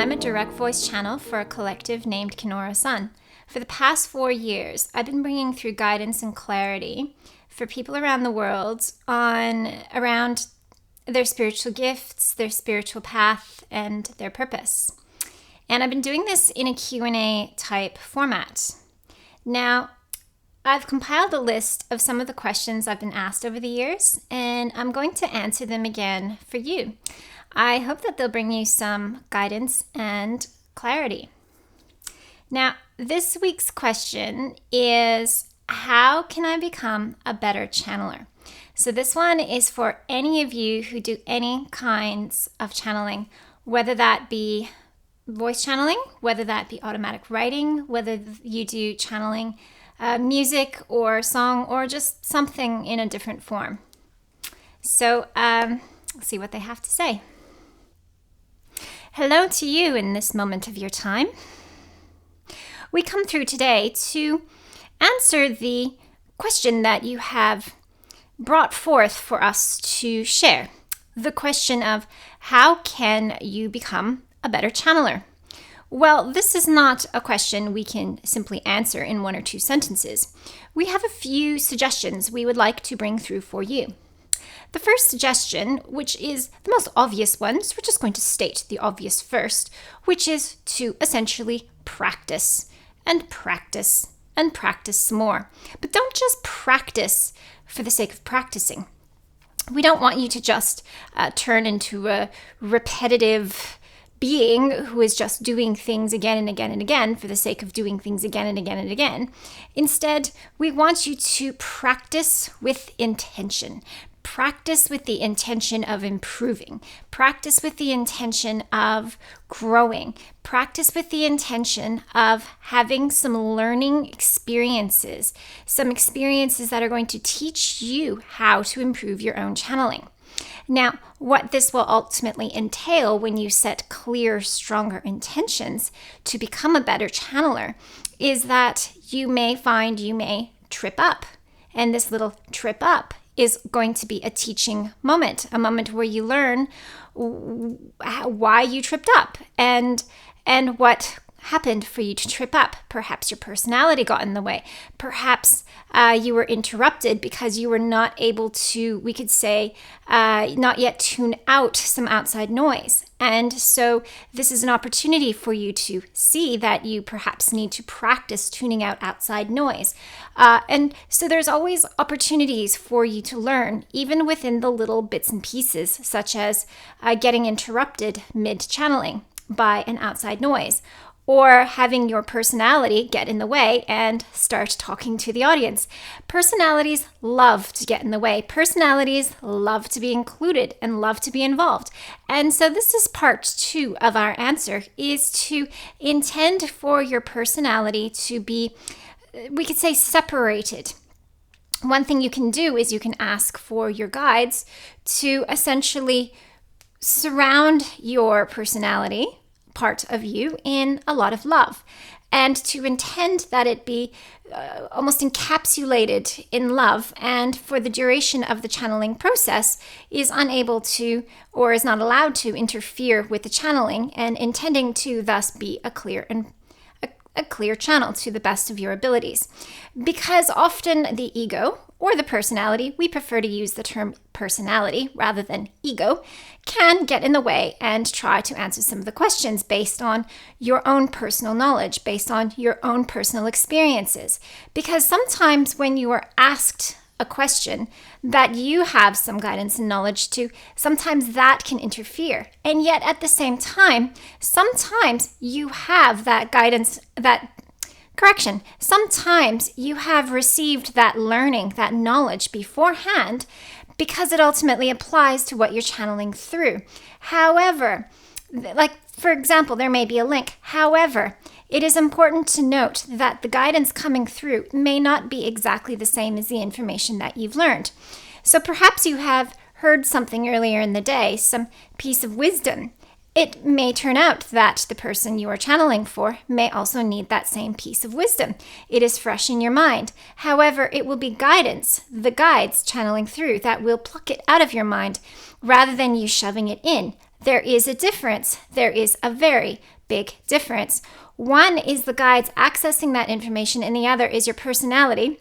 I'm a direct voice channel for a collective named Kenora Sun. For the past 4 years, I've been bringing through guidance and clarity for people around the world around their spiritual gifts, their spiritual path, and their purpose. And I've been doing this in a Q&A type format. Now, I've compiled a list of some of the questions I've been asked over the years, and I'm going to answer them again for you. I hope that they'll bring you some guidance and clarity. Now, this week's question is, how can I become a better channeler? So this one is for any of you who do any kinds of channeling, whether that be voice channeling, whether that be automatic writing, whether you do channeling music or song, or just something in a different form. So let's see what they have to say. Hello to you in this moment of your time. We come through today to answer the question that you have brought forth for us to share. The question of, how can you become a better channeler? Well, this is not a question we can simply answer in 1 or 2 sentences. We have a few suggestions we would like to bring through for you. The first suggestion, which is the most obvious one, so we're just going to state the obvious first, which is to essentially practice and practice and practice some more. But don't just practice for the sake of practicing. We don't want you to just turn into a repetitive being who is just doing things again and again and again for the sake of doing things again and again and again. Instead, we want you to practice with intention. Practice with the intention of improving. Practice with the intention of growing. Practice with the intention of having some learning experiences, some experiences that are going to teach you how to improve your own channeling. Now, what this will ultimately entail when you set clear, stronger intentions to become a better channeler is that you may find you may trip up. And this little trip up is going to be a teaching moment, a moment where you learn why you tripped up and what happened for you to trip up. Perhaps your personality got in the way. Perhaps you were interrupted because you were not able to, we could say, not yet tune out some outside noise. And so this is an opportunity for you to see that you perhaps need to practice tuning out outside noise. And so there's always opportunities for you to learn, even within the little bits and pieces, such as getting interrupted mid-channeling by an outside noise, or having your personality get in the way and start talking to the audience. Personalities love to get in the way. Personalities love to be included and love to be involved. And so this is part 2 of our answer, is to intend for your personality to be, we could say, separated. One thing you can do is you can ask for your guides to essentially surround your personality part of you in a lot of love, and to intend that it be almost encapsulated in love, and for the duration of the channeling process is unable to, or is not allowed to, interfere with the channeling, and intending to thus be a clear channel to the best of your abilities. Because often the ego, or the personality, we prefer to use the term personality rather than ego, can get in the way and try to answer some of the questions based on your own personal knowledge, based on your own personal experiences. Because sometimes when you are asked a question that you have some guidance and knowledge to, sometimes that can interfere. And yet at the same time, sometimes you have that guidance, sometimes you have received that learning, that knowledge beforehand, because it ultimately applies to what you're channeling through. However, like for example, there may be a link. However, it is important to note that the guidance coming through may not be exactly the same as the information that you've learned. So perhaps you have heard something earlier in the day, some piece of wisdom. It may turn out that the person you are channeling for may also need that same piece of wisdom. It is fresh in your mind. However, it will be guidance, the guides channeling through, that will pluck it out of your mind rather than you shoving it in. There is a difference. There is a very big difference. One is the guides accessing that information, and the other is your personality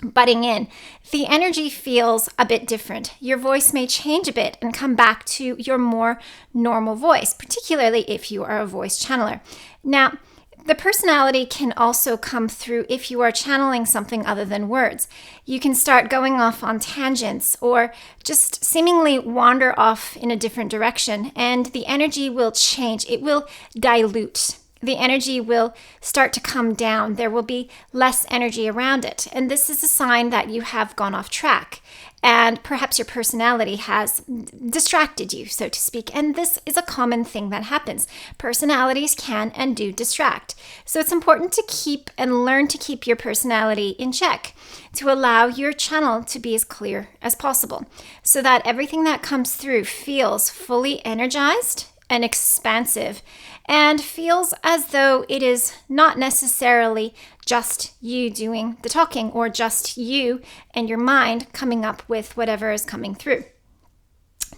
butting in. The energy feels a bit different. Your voice may change a bit and come back to your more normal voice, particularly if you are a voice channeler. Now, the personality can also come through if you are channeling something other than words. You can start going off on tangents or just seemingly wander off in a different direction, and the energy will change. It will dilute. The energy will start to come down. There will be less energy around it. And this is a sign that you have gone off track. And perhaps your personality has distracted you, so to speak. And this is a common thing that happens. Personalities can and do distract. So it's important to keep and learn to keep your personality in check, to allow your channel to be as clear as possible, so that everything that comes through feels fully energized and expansive, and feels as though it is not necessarily just you doing the talking or just you and your mind coming up with whatever is coming through.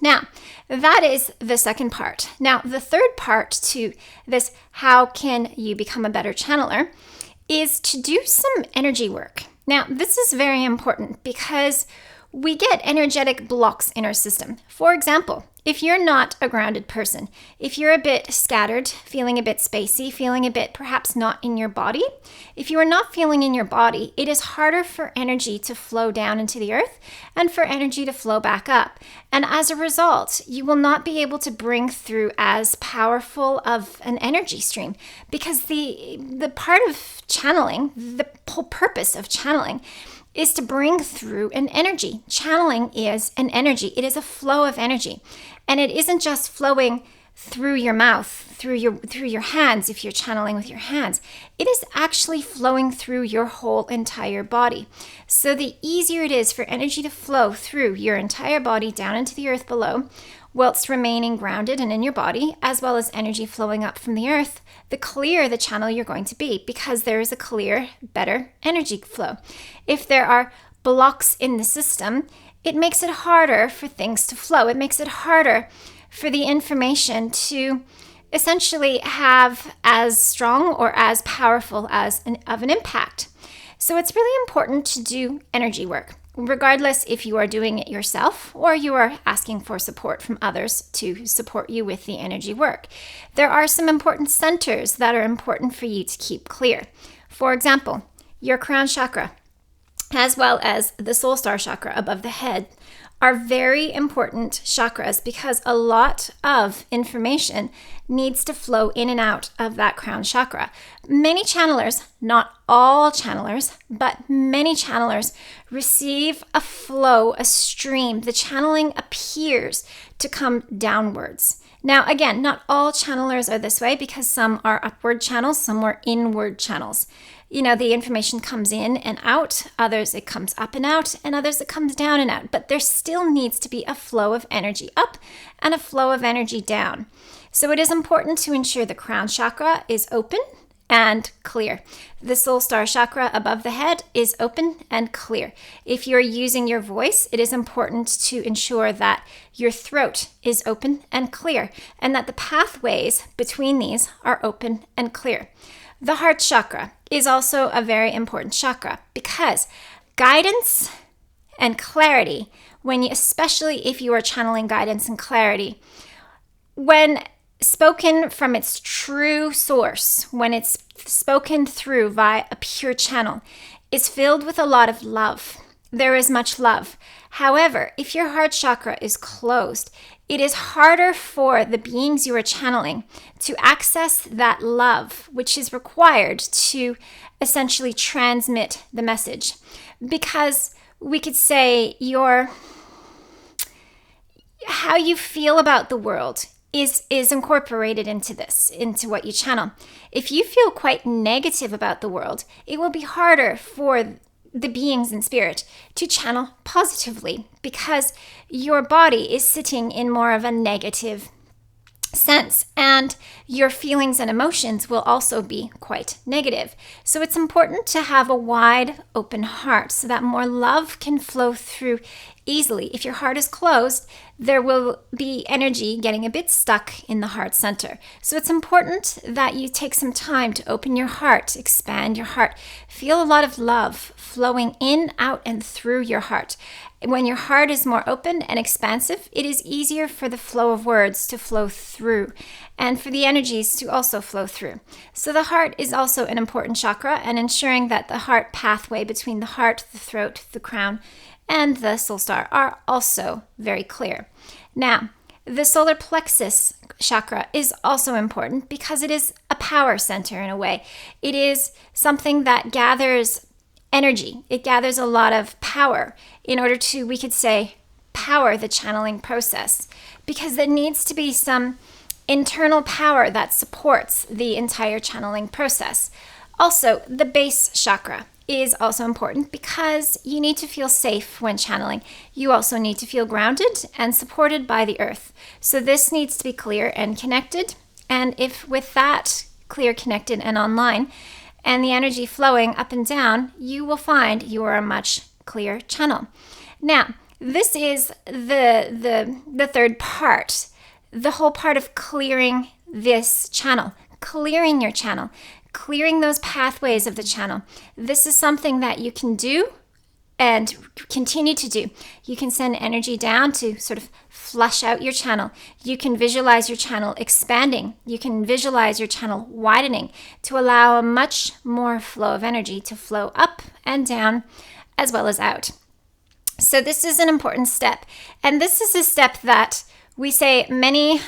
Now, that is the second part. Now, the third part to this, how can you become a better channeler, is to do some energy work. Now, this is very important because we get energetic blocks in our system. For example, if you're not a grounded person, if you're a bit scattered, feeling a bit spacey, feeling a bit perhaps not in your body, if you are not feeling in your body, it is harder for energy to flow down into the earth and for energy to flow back up. And as a result, you will not be able to bring through as powerful of an energy stream, because the part of channeling, the whole purpose of channeling, is to bring through an energy. Channeling is an energy. It is a flow of energy. And it isn't just flowing through your mouth, through your hands, if you're channeling with your hands. It is actually flowing through your whole entire body. So the easier it is for energy to flow through your entire body down into the earth below, whilst remaining grounded and in your body, as well as energy flowing up from the earth, the clearer the channel you're going to be, because there is a clear, better energy flow. If there are blocks in the system, it makes it harder for things to flow. It makes it harder for the information to essentially have as strong or as powerful of an impact. So it's really important to do energy work, regardless if you are doing it yourself or you are asking for support from others to support you with the energy work. There are some important centers that are important for you to keep clear. For example, your crown chakra, as well as the soul star chakra above the head, are very important chakras because a lot of information needs to flow in and out of that crown chakra. Many channelers, not all channelers, but many channelers receive a flow, a stream. The channeling appears to come downwards. Now, again, not all channelers are this way, because some are upward channels, some are inward channels. You know, the information comes in and out, others it comes up and out, and others it comes down and out. But there still needs to be a flow of energy up and a flow of energy down. So it is important to ensure the crown chakra is open and clear. The soul star chakra above the head is open and clear. If you're using your voice, it is important to ensure that your throat is open and clear, and that the pathways between these are open and clear. The heart chakra is also a very important chakra, because guidance and clarity, especially if you are channeling guidance and clarity, when spoken from its true source, when it's spoken through via a pure channel, is filled with a lot of love. There is much love. However, if your heart chakra is closed, it is harder for the beings you are channeling to access that love, which is required to essentially transmit the message. Because we could say how you feel about the world is incorporated into what you channel. If you feel quite negative about the world, it will be harder for the beings in spirit to channel positively, because your body is sitting in more of a negative sense, and your feelings and emotions will also be quite negative. So it's important to have a wide open heart so that more love can flow through easily. If your heart is closed, there will be energy getting a bit stuck in the heart center. So it's important that you take some time to open your heart, expand your heart, feel a lot of love flowing in, out, and through your heart. When your heart is more open and expansive, it is easier for the flow of words to flow through and for the energies to also flow through. So the heart is also an important chakra, and ensuring that the heart pathway between the heart, the throat, the crown, and the soul star are also very clear. Now, the solar plexus chakra is also important because it is a power center in a way. It is something that gathers energy. It gathers a lot of power in order to, we could say, power the channeling process, because there needs to be some internal power that supports the entire channeling process. Also, the base chakra is also important because you need to feel safe when channeling. You also need to feel grounded and supported by the earth. So this needs to be clear and connected. And if with that clear, connected, and online, and the energy flowing up and down, you will find you are a much clearer channel. Now, this is the third part, the whole part of clearing this channel, clearing your channel, clearing those pathways of the channel. This is something that you can do and continue to do. You can send energy down to sort of flush out your channel. You can visualize your channel expanding. You can visualize your channel widening to allow a much more flow of energy to flow up and down as well as out. So this is an important step. And this is a step that we could say many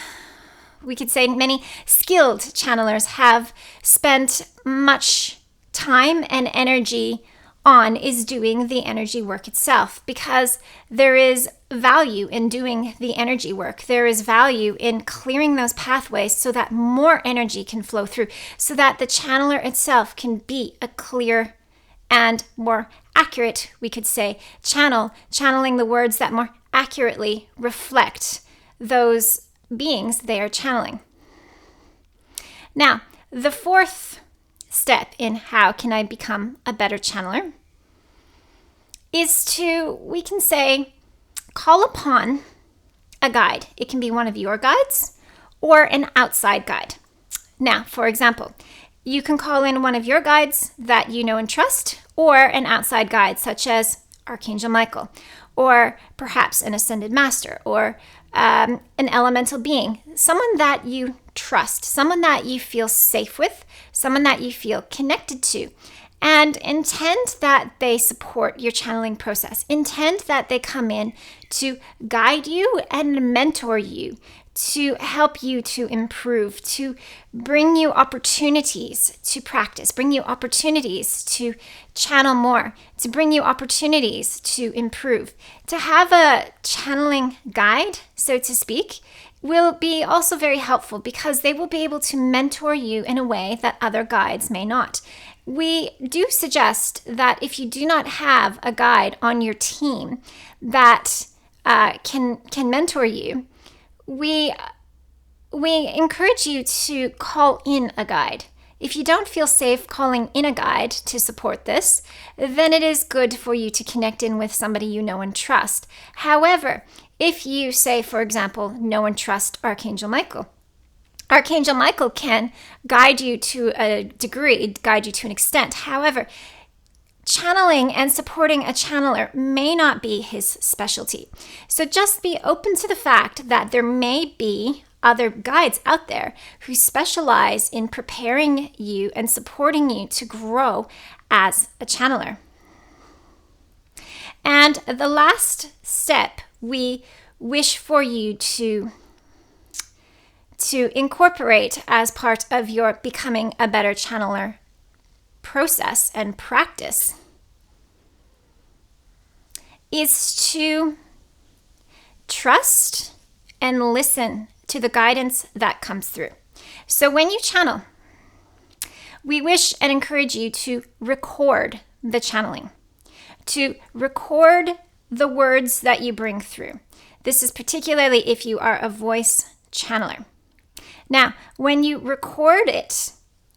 skilled channelers have spent much time and energy on, is doing the energy work itself, because there is value in doing the energy work. There is value in clearing those pathways so that more energy can flow through, so that the channeler itself can be a clear and more accurate, we could say, channeling the words that more accurately reflect those beings they are channeling. Now, the fourth step in how can I become a better channeler is to, we can say, call upon a guide. It can be one of your guides or an outside guide. Now, for example, you can call in one of your guides that you know and trust, or an outside guide such as Archangel Michael, or perhaps an ascended master, or an elemental being, someone that you trust, someone that you feel safe with, someone that you feel connected to, and intend that they support your channeling process. Intend that they come in to guide you and mentor you, to help you to improve, to bring you opportunities to practice, bring you opportunities to channel more, to bring you opportunities to improve. To have a channeling guide, so to speak, will be also very helpful because they will be able to mentor you in a way that other guides may not. We do suggest that if you do not have a guide on your team that can mentor you, we encourage you to call in a guide. If you don't feel safe calling in a guide to support this, then it is good for you to connect in with somebody you know and trust. However, if you say, for example, know and trust Archangel Michael, Archangel Michael can guide you to a degree, guide you to an extent. However, channeling and supporting a channeler may not be his specialty. So just be open to the fact that there may be other guides out there who specialize in preparing you and supporting you to grow as a channeler. And the last step we wish for you to incorporate as part of your becoming a better channeler process and practice is to trust and listen to the guidance that comes through. So when you channel, we wish and encourage you to record the channeling, to record the words that you bring through. This is particularly if you are a voice channeler. Now, when you record it,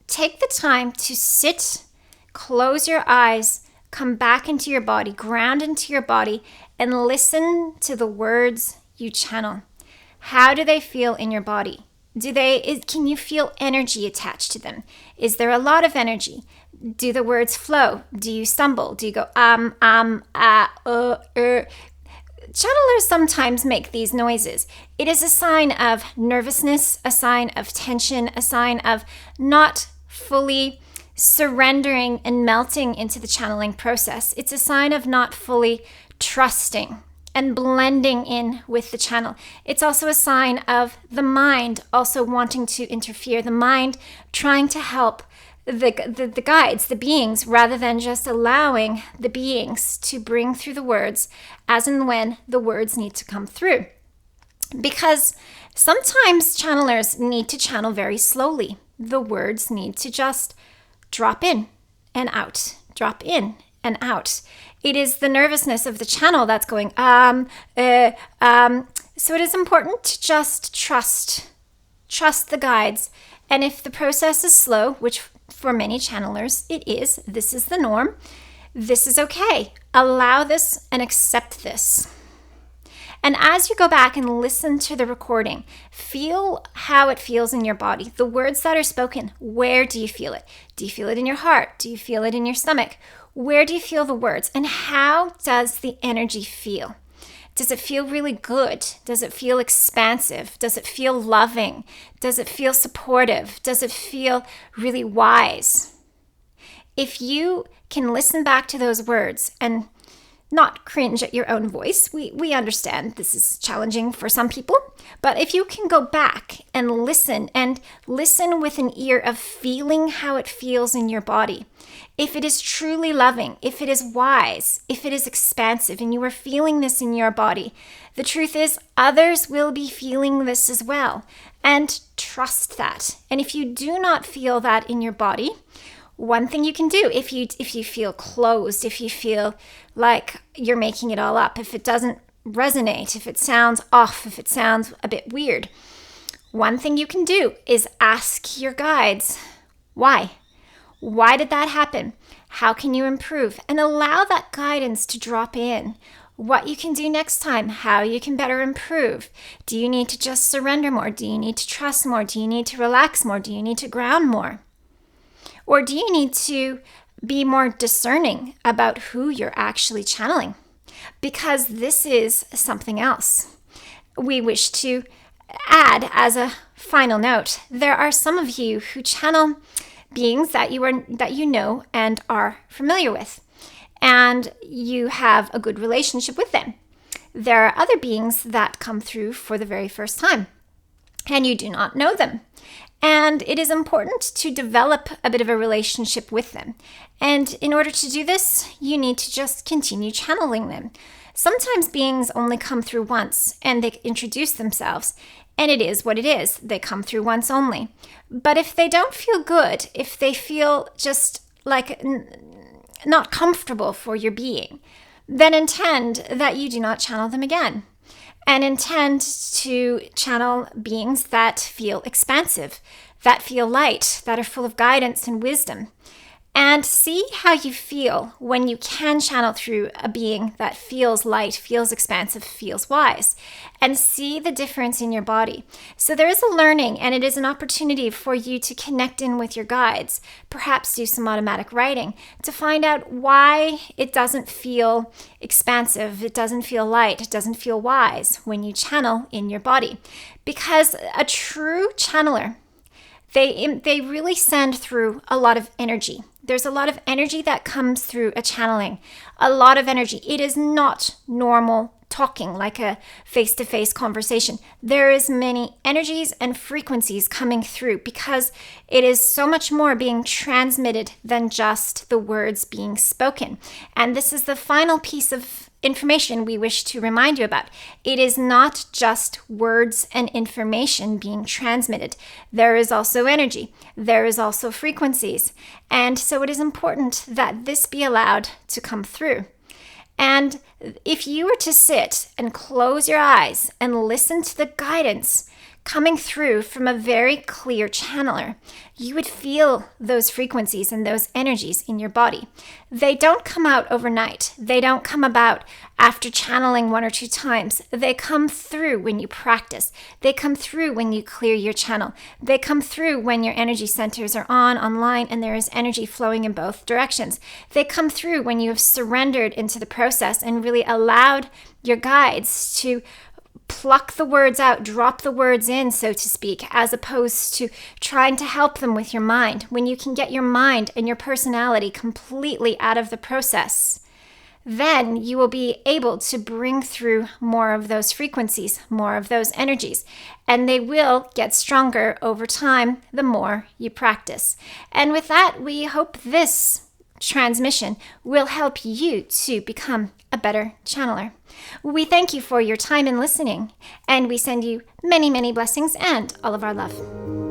take the time to sit, close your eyes, come back into your body, ground into your body, and listen to the words you channel. How do they feel in your body? Can you feel energy attached to them? Is there a lot of energy? Do the words flow? Do you stumble? Do you go, Channelers sometimes make these noises. It is a sign of nervousness, a sign of tension, a sign of not fully surrendering and melting into the channeling process. It's a sign of not fully trusting and blending in with the channel. It's also a sign of the mind also wanting to interfere, the mind trying to help the guides, the beings, rather than just allowing the beings to bring through the words as and when the words need to come through. Because sometimes channelers need to channel very slowly. The words need to just drop in and out, drop in and out. It is the nervousness of the channel that's going, So it is important to just trust the guides. And if the process is slow, which for many channelers it is, this is the norm, this is okay. Allow this and accept this. And as you go back and listen to the recording, feel how it feels in your body. The words that are spoken, where do you feel it? Do you feel it in your heart? Do you feel it in your stomach? Where do you feel the words? And how does the energy feel? Does it feel really good? Does it feel expansive? Does it feel loving? Does it feel supportive? Does it feel really wise? If you can listen back to those words and not cringe at your own voice, we understand this is challenging for some people, but if you can go back and listen with an ear of feeling how it feels in your body, if it is truly loving, if it is wise, if it is expansive, and you are feeling this in your body, the truth is others will be feeling this as well. And trust that. And if you do not feel that in your body, one thing you can do, if you feel closed, if you feel like you're making it all up, if it doesn't resonate, if it sounds off, if it sounds a bit weird, one thing you can do is ask your guides, why? Why did that happen? How can you improve? And allow that guidance to drop in. What you can do next time, how you can better improve. Do you need to just surrender more? Do you need to trust more? Do you need to relax more? Do you need to ground more? Or do you need to be more discerning about who you're actually channeling? Because this is something else. We wish to add as a final note, there are some of you who channel beings that you know and are familiar with, and you have a good relationship with them. There are other beings that come through for the very first time, and you do not know them. And it is important to develop a bit of a relationship with them. And in order to do this, you need to just continue channeling them. Sometimes beings only come through once and they introduce themselves, and it is what it is. They come through once only. But if they don't feel good, if they feel just like not comfortable for your being, then intend that you do not channel them again. And intend to channel beings that feel expansive, that feel light, that are full of guidance and wisdom. And see how you feel when you can channel through a being that feels light, feels expansive, feels wise. And see the difference in your body. So there is a learning, and it is an opportunity for you to connect in with your guides. Perhaps do some automatic writing to find out why it doesn't feel expansive, it doesn't feel light, it doesn't feel wise when you channel in your body. Because a true channeler, they really send through a lot of energy. There's a lot of energy that comes through a channeling, a lot of energy. It is not normal talking like a face-to-face conversation. There is many energies and frequencies coming through because it is so much more being transmitted than just the words being spoken. And this is the final piece of information we wish to remind you about. It is not just words and information being transmitted. There is also energy. There is also frequencies. And so it is important that this be allowed to come through. And if you were to sit and close your eyes and listen to the guidance coming through from a very clear channeler, you would feel those frequencies and those energies in your body. They don't come out overnight. They don't come about after channeling 1 or 2 times. They come through when you practice. They come through when you clear your channel. They come through when your energy centers are online, and there is energy flowing in both directions. They come through when you have surrendered into the process and really allowed your guides to pluck the words out, drop the words in, so to speak, as opposed to trying to help them with your mind. When you can get your mind and your personality completely out of the process, then you will be able to bring through more of those frequencies, more of those energies, and they will get stronger over time the more you practice. And with that, we hope this transmission will help you to become a better channeler. We thank you for your time in listening, and we send you many, many blessings and all of our love.